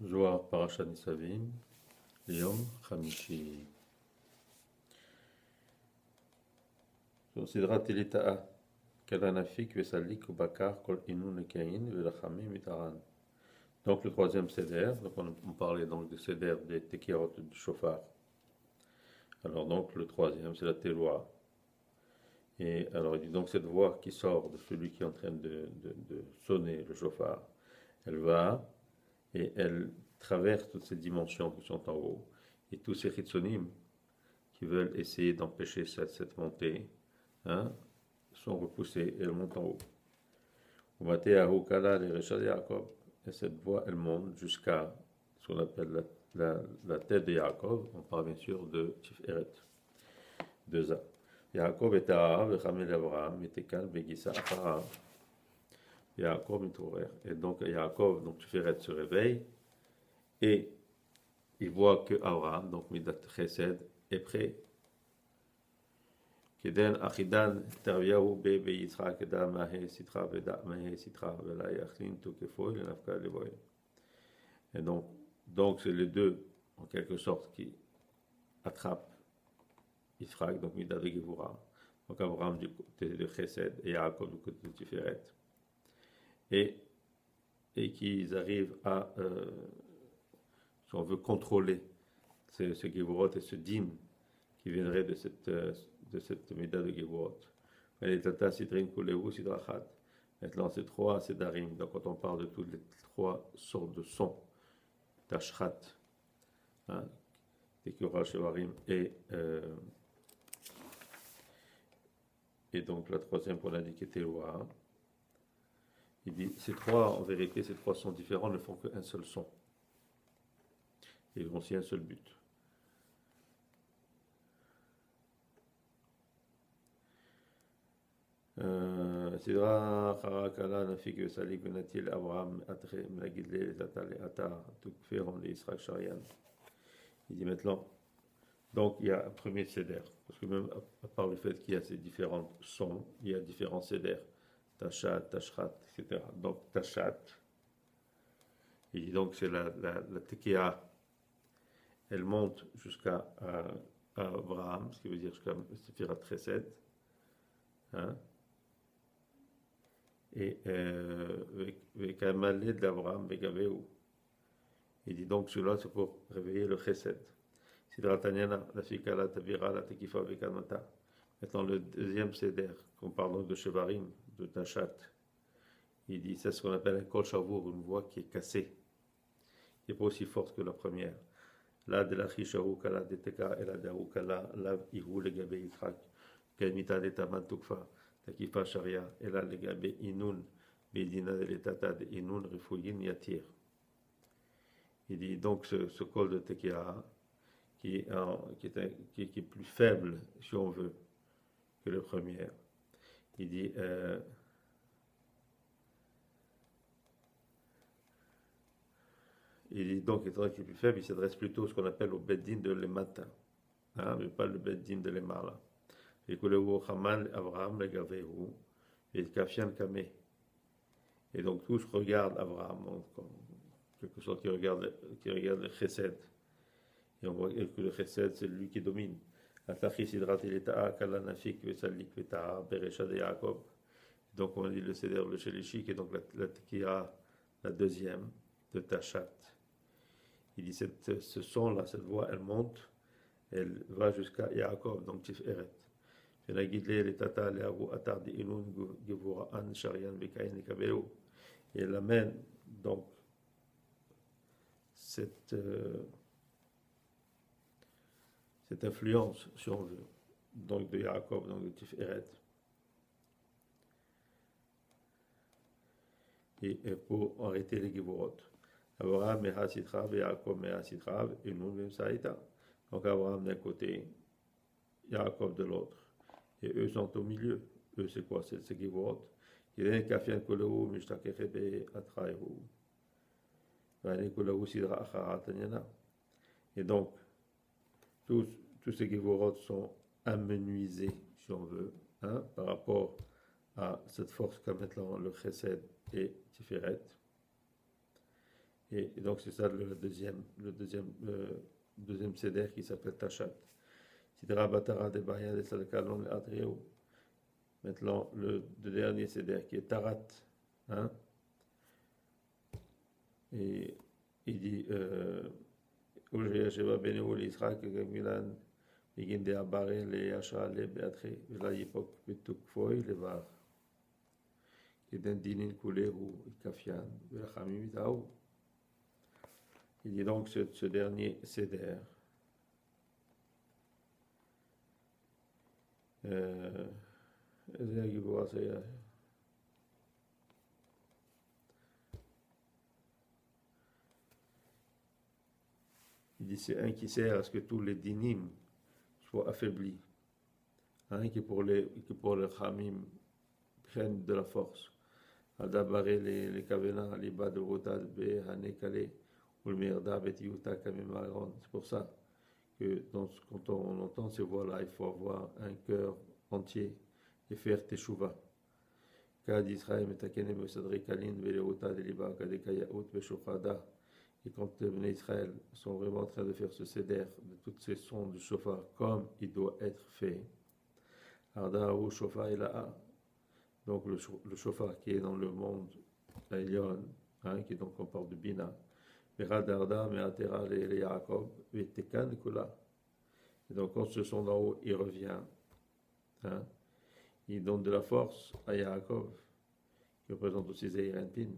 Zohar Parashat Nisavim, Yom Chamishi. Sur Sidrat Elita'a, Kalanafik, Vesalik, Bakar, Kol Inun, Kain, Velachamim, Mitaran. Donc le troisième Seder, donc on parlait donc du Seder des Tekirot du Shofar. Alors donc le troisième, c'est la Teloa. Et alors il dit donc cette voix qui sort de celui qui est en train de sonner le Shofar, elle va et elle traverse toutes ces dimensions qui sont en haut. Et tous ces Chitsonim qui veulent essayer d'empêcher cette montée, hein, sont repoussés et elles montent en haut. Et cette voie, elle monte jusqu'à ce qu'on appelle la tête de Yaakov. On parle bien sûr de Tiferet, de Za. Yaakov est à Vechamel Abraham, Metekal, Begissa, Afara. Yaakov Mitourer. Et donc Yaakov, donc Tiferet se réveille et il voit que Abraham, donc Midat Chesed, est prêt. Keden Achidan Terviahu Bebe Yitzhak Da Mahe Sitra Veda Mahe Sitra Vela Yachlin Tukefoy Lenafka Levoy. Et donc c'est les deux en quelque sorte qui attrapent Yitzhak, donc Midat de Gevura. Donc Abraham du côté de Chesed et Yaakov du côté de Tiferet. Et qu'ils arrivent à, si on veut contrôler ce Gevurot et ce din qui viendrait de cette Mida de Gevurot. Maintenant, c'est trois Sedarim. Donc, quand on parle de toutes les trois sortes de sons, Tashrat, Tekura, Shevarim et donc la troisième qu'on a dit qui était Loa. Il dit, ces trois, en vérité, ces trois sons différents ne font qu'un seul son. Ils ont aussi un seul but. Sidra Charakala Nafik Vesalik Venatil Abraham Atre Mlagidle Tatale Ata Tukferon de Israël Sharian. Il dit maintenant, donc il y a un premier seder, parce que même à part le fait qu'il y a ces différents sons, il y a différents seders, Tashat, Tashrat, etc. Donc Tashat, il dit donc c'est la Tekia, elle monte jusqu'à Abraham, ce qui veut dire jusqu'à Sephirat Chesed, hein. Et Kamalé d'Abraham Begaveu. Il dit donc cela c'est pour réveiller le Chesed. Sidrataniana, la Fikala Tavira, la Tekifa Vekamata. Maintenant le deuxième Seder, qu'on parle de Shevarim, de Tashat, il dit c'est ce qu'on appelle un Kol Shavour, une voix qui est cassée, qui n'est pas aussi forte que la première. Là de la Chishaou Kala de Teka et la Daou Kala, la Ihu le Gabe Yitzhak, Kalmita de Tamantukfa. Takifa Sharia, et là, les gars, Inun, Bedina de l'Etata de Inun, Rifouyin, Yatir. Il dit donc ce col de Tekia, qui est plus faible, si on veut, que le premier. Il dit, donc, étant donné qu'il est plus faible, il s'adresse plutôt à ce qu'on appelle au Beddin de l'Emata, hein, mais pas le Beddin de l'Emala. Et que le Haman Abraham le Gavehu et Kafian Kameh. Et donc tous regardent Abraham, en quelque sorte qui regarde le Chesed. Et on voit que le Chesed c'est lui qui domine. Atachi Sidrat Elita'a Kalanafik Vesalik Veta'a Beresha de Yaakov. Donc on dit le Seder le Shelishik et donc la Tekia, la deuxième de Tashat. Il dit ce son là, cette voix, elle monte, elle va jusqu'à Yaakov, donc Tiferet. Et elle amène donc cette influence, si on veut, donc de Yaakov, donc de Tiferet. Et pour arrêter les Gevurot. Abraham Meha Sitrav et Yaakov Meha Sitrav et nous même Saïta. Donc Abraham d'un côté, Yaakov de l'autre. Et eux sont au milieu. Eux, c'est quoi? C'est Gevurot. Il y a un kafian kolou, mishtakechebe atraehu. Vani kolou sidra acharatanyana. Et donc, tous ces Gevurot sont amenuisés, si on veut, hein, par rapport à cette force qu'a maintenant le Chesed et Tiferet. Et donc c'est ça le deuxième seder qui s'appelle Tachat. Sidra Batara de Baya de Salkalon le Adreo. Maintenant le dernier seder qui est Tarat. Hein? Et il dit Ujaya Sheva Beneo l'Israël que Milan begin de Abare le Yasha le Beatre la Yipok Betuk Foy le Var. Et d'un dinin coulé ou Kafian, de la Khamim Taou. Il dit donc ce dernier seder. Il dit c'est un qui sert à ce que tous les dinim soient affaiblis. Un qui pour les Khamim prennent de la force. Adabare les Kavena, les bas de Rotad, Be, Hanekale, ou le Merda, Betiuta, Kamemaron. C'est pour ça que quand on entend ces voix-là, il faut avoir un cœur entier et faire Teshuvah. Kad Israël, Metakene, Mesadri, Kalin, Veleota, Deliba, Kadekayaout, Beshochada. Et quand les Bnei Israël sont vraiment en train de faire ce seder, de toutes ces sons du shofar, comme il doit être fait, Arda, ou Shofar, et là, donc le shofar qui est dans le monde Elion, hein, qui donc on parle de Bina, Veradarda, Meatera, les Yaakov, Vetekan, Kula. Et donc quand ce son d'en haut, il revient, hein, il donne de la force à Yaakov, qui représente aussi Zehirenpin,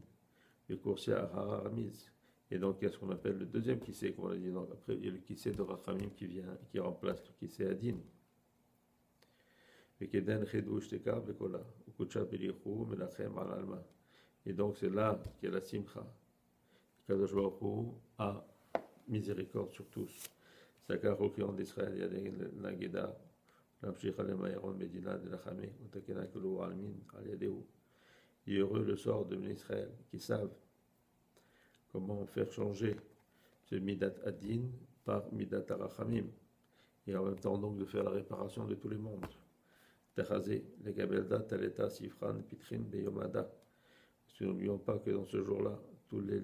le coursier à Haramiz. Et donc il y a ce qu'on appelle le deuxième kissé, comme on l'a dit, donc après il y a le kissé de Rachamim qui vient, qui remplace le kissé Adin. Et donc c'est là qu'il y a la simcha. Kadosh Baruch Hu a miséricorde sur tous. Sakar Rokion d'Israël, il y a des Nageda, l'Amshich Alemaïron Medina de la Chamé, Otakena Kulu Almin, Aliadeu. Il est heureux le sort de Israël qui savent comment faire changer ce Midat Adin par Midat Arachamim. Et en même temps donc de faire la réparation de tous les mondes. Techazé, les Gabelda, Taleta, Sifran, Pitrin, Beyomada. N'oublions pas que dans ce jour-là, tous les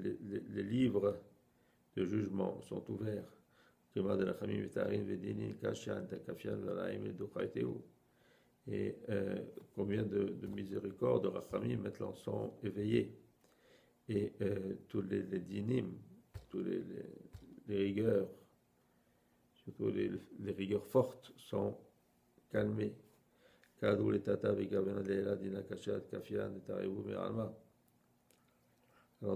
livres de jugement sont ouverts. Et combien de miséricordes de Rachamim maintenant sont éveillés. Et tous les dinim, tous les rigueurs, surtout les rigueurs fortes, sont calmées. Alors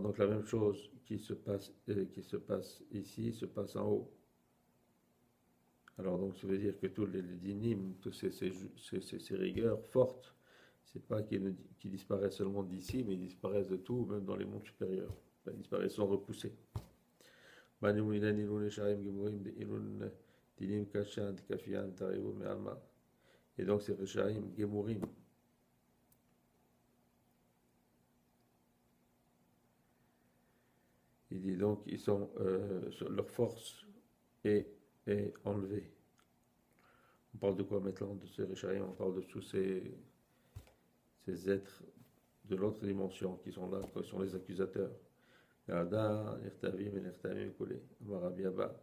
donc la même chose qui se passe ici se passe en haut. Alors donc ça veut dire que tous les dinim, tous ces rigueurs fortes, c'est pas qu'ils disparaissent seulement d'ici, mais ils disparaissent de tout, même dans les mondes supérieurs. Ils disparaissent, sont repoussés. Et donc c'est Rechaim, Gemurim. Il dit donc ils sont leur force est enlevée. On parle de quoi maintenant de ces Rechaim? On parle de tous ces êtres de l'autre dimension qui sont là, qui sont les accusateurs. Yada, Nertavim et Nertavim Kule, Marabiaba,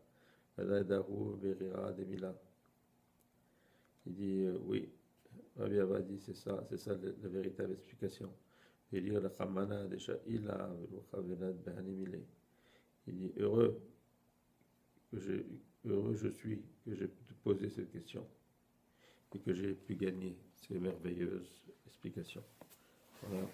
Yada Daru, Berira, Demila. Il dit oui, Rabbi Abba dit c'est ça la véritable explication. Il dit la Khamana de Sha'ila, Veluchavenad Behanimile. Il dit heureux je suis que j'ai pu te poser cette question et que j'ai pu gagner ces merveilleuses explications. Voilà.